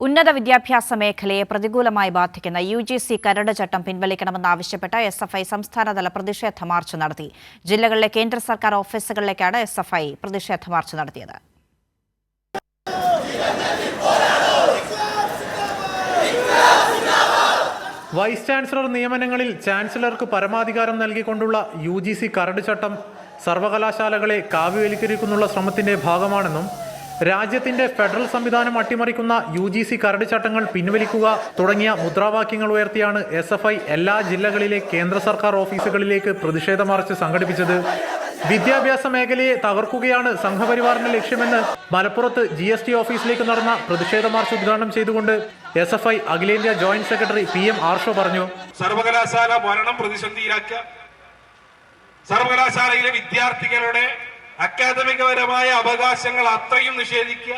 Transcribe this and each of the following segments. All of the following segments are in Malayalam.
ഉന്നത വിദ്യാഭ്യാസ മേഖലയെ പ്രതികൂലമായി ബാധിക്കുന്ന യുജിസി കരട് ചട്ടം പിൻവലിക്കണമെന്നാവശ്യപ്പെട്ട് എസ്എഫ്ഐ സംസ്ഥാനതല പ്രതിഷേധ മാർച്ച് നടത്തി. ജില്ലകളിലെ കേന്ദ്ര സർക്കാർ ഓഫീസുകളിലേക്കാണ് എസ്എഫ്ഐ പ്രതിഷേധ മാർച്ച് നടത്തിയത്. വൈസ് ചാൻസലർ നിയമനങ്ങളിൽ ചാൻസലർക്ക് പരമാധികാരം നൽകിക്കൊണ്ടുള്ള യുജിസി കരട് ചട്ടം സർവകലാശാലകളെ കാവ്യവൽക്കരിക്കുന്നുള്ള ശ്രമത്തിന്റെ ഭാഗമാണെന്നും രാജ്യത്തിന്റെ ഫെഡറൽ സംവിധാനം അട്ടിമറിക്കുന്ന യുജിസി കരട് ചട്ടങ്ങൾ പിൻവലിക്കുക തുടങ്ങിയ മുദ്രാവാക്യങ്ങൾ ഉയർത്തിയാണ് എസ്എഫ്ഐ എല്ലാ ജില്ലകളിലെ കേന്ദ്ര സർക്കാർ ഓഫീസുകളിലേക്ക് പ്രതിഷേധ മാർച്ച് സംഘടിപ്പിച്ചത്. വിദ്യാഭ്യാസ മേഖലയെ തകർക്കുകയാണ് സംഘപരിവാറിന്റെ ലക്ഷ്യമെന്ന് മലപ്പുറത്ത് GST ഓഫീസിലേക്ക് നടന്ന പ്രതിഷേധ മാർച്ച് ഉദ്ഘാടനം ചെയ്തുകൊണ്ട് എസ്എഫ്ഐ അഖിലേന്ത്യാ ജോയിന്റ് സെക്രട്ടറി PM ആർഷോ പറഞ്ഞു. സർവകലാശാല ഭരണം പ്രതിസന്ധിയിലാക്കുക, സർവകലാശാലയിലെ വിദ്യാർത്ഥികളുടെ അക്കാദമികപരമായ അവകാശങ്ങൾ അത്രയും നിഷേധിക്കുക.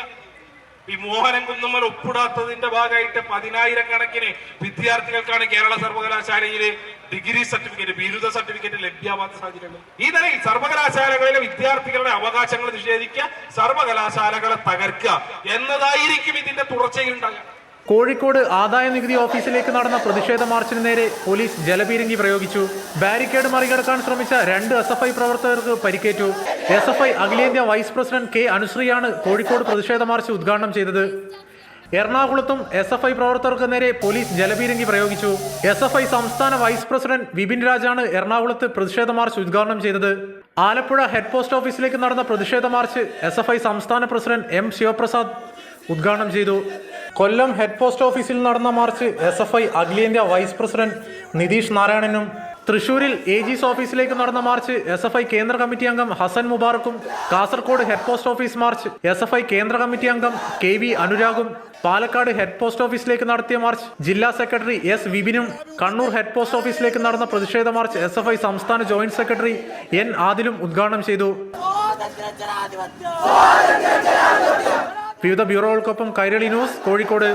ഈ മോഹനൻ കുന്നുമ്മൽ ഒപ്പിടാത്തതിന്റെ ഭാഗമായിട്ട് 10,000 കണക്കിന് വിദ്യാർത്ഥികൾക്കാണ് കേരള സർവകലാശാലയിലെ ഡിഗ്രി സർട്ടിഫിക്കറ്റ്, ബിരുദ സർട്ടിഫിക്കറ്റ് ലഭ്യമാകാത്ത സാഹചര്യങ്ങൾ. ഈ നിലയിൽ സർവകലാശാലകളിലെ വിദ്യാർത്ഥികളുടെ അവകാശങ്ങൾ നിഷേധിക്കുക, സർവകലാശാലകളെ തകർക്കുക എന്നതായിരിക്കും ഇതിന്റെ തുടർച്ചയുണ്ടാകുക. കോഴിക്കോട് ആദായ നികുതി ഓഫീസിലേക്ക് നടന്ന പ്രതിഷേധ മാർച്ചിന് നേരെ പോലീസ് ജലപീരങ്കി പ്രയോഗിച്ചു. ബാരിക്കേഡ് മറികടക്കാൻ ശ്രമിച്ച 2 SFI പ്രവർത്തകർക്ക് പരിക്കേറ്റു. SFI അഖിലേന്ത്യാ വൈസ് പ്രസിഡന്റ് K അനുശ്രീയാണ് കോഴിക്കോട് പ്രതിഷേധ മാർച്ച് ഉദ്ഘാടനം ചെയ്തത്. എറണാകുളത്തും SFI പ്രവർത്തകർക്ക് നേരെ പോലീസ് ജലപീരങ്കി പ്രയോഗിച്ചു. SFI സംസ്ഥാന വൈസ് പ്രസിഡന്റ് വിപിൻ രാജാണ് എറണാകുളത്ത് പ്രതിഷേധ മാർച്ച് ഉദ്ഘാടനം ചെയ്തത്. ആലപ്പുഴ ഹെഡ് പോസ്റ്റ് ഓഫീസിലേക്ക് നടന്ന പ്രതിഷേധ മാർച്ച് SFI സംസ്ഥാന പ്രസിഡന്റ് M ശിവപ്രസാദ് ഉദ്ഘാടനം ചെയ്തു. കൊല്ലം ഹെഡ് പോസ്റ്റ് ഓഫീസിൽ നടന്ന മാർച്ച് SFI അഖിലേന്ത്യാ വൈസ് പ്രസിഡന്റ് നിതീഷ് നാരായണനും, തൃശൂരിൽ AG's ഓഫീസിലേക്ക് നടന്ന മാർച്ച് SFI കേന്ദ്ര കമ്മിറ്റി അംഗം ഹസൻ മുബാറക്കും, Kasaragod head post office march SFI കേന്ദ്ര കമ്മിറ്റി അംഗം KV അനുരാഗും, പാലക്കാട് ഹെഡ് പോസ്റ്റ് ഓഫീസിലേക്ക് നടത്തിയ മാർച്ച് ജില്ലാ സെക്രട്ടറി S വിപിനും, കണ്ണൂർ ഹെഡ് പോസ്റ്റ് ഓഫീസിലേക്ക് നടന്ന പ്രതിഷേധ മാർച്ച് SFI സംസ്ഥാന ജോയിന്റ് സെക്രട്ടറി N ആദിലും ഉദ്ഘാടനം ചെയ്തു. വിവിധ ബ്യൂറോകൾക്കൊപ്പം കൈരളി ന്യൂസ്, കോഴിക്കോട്.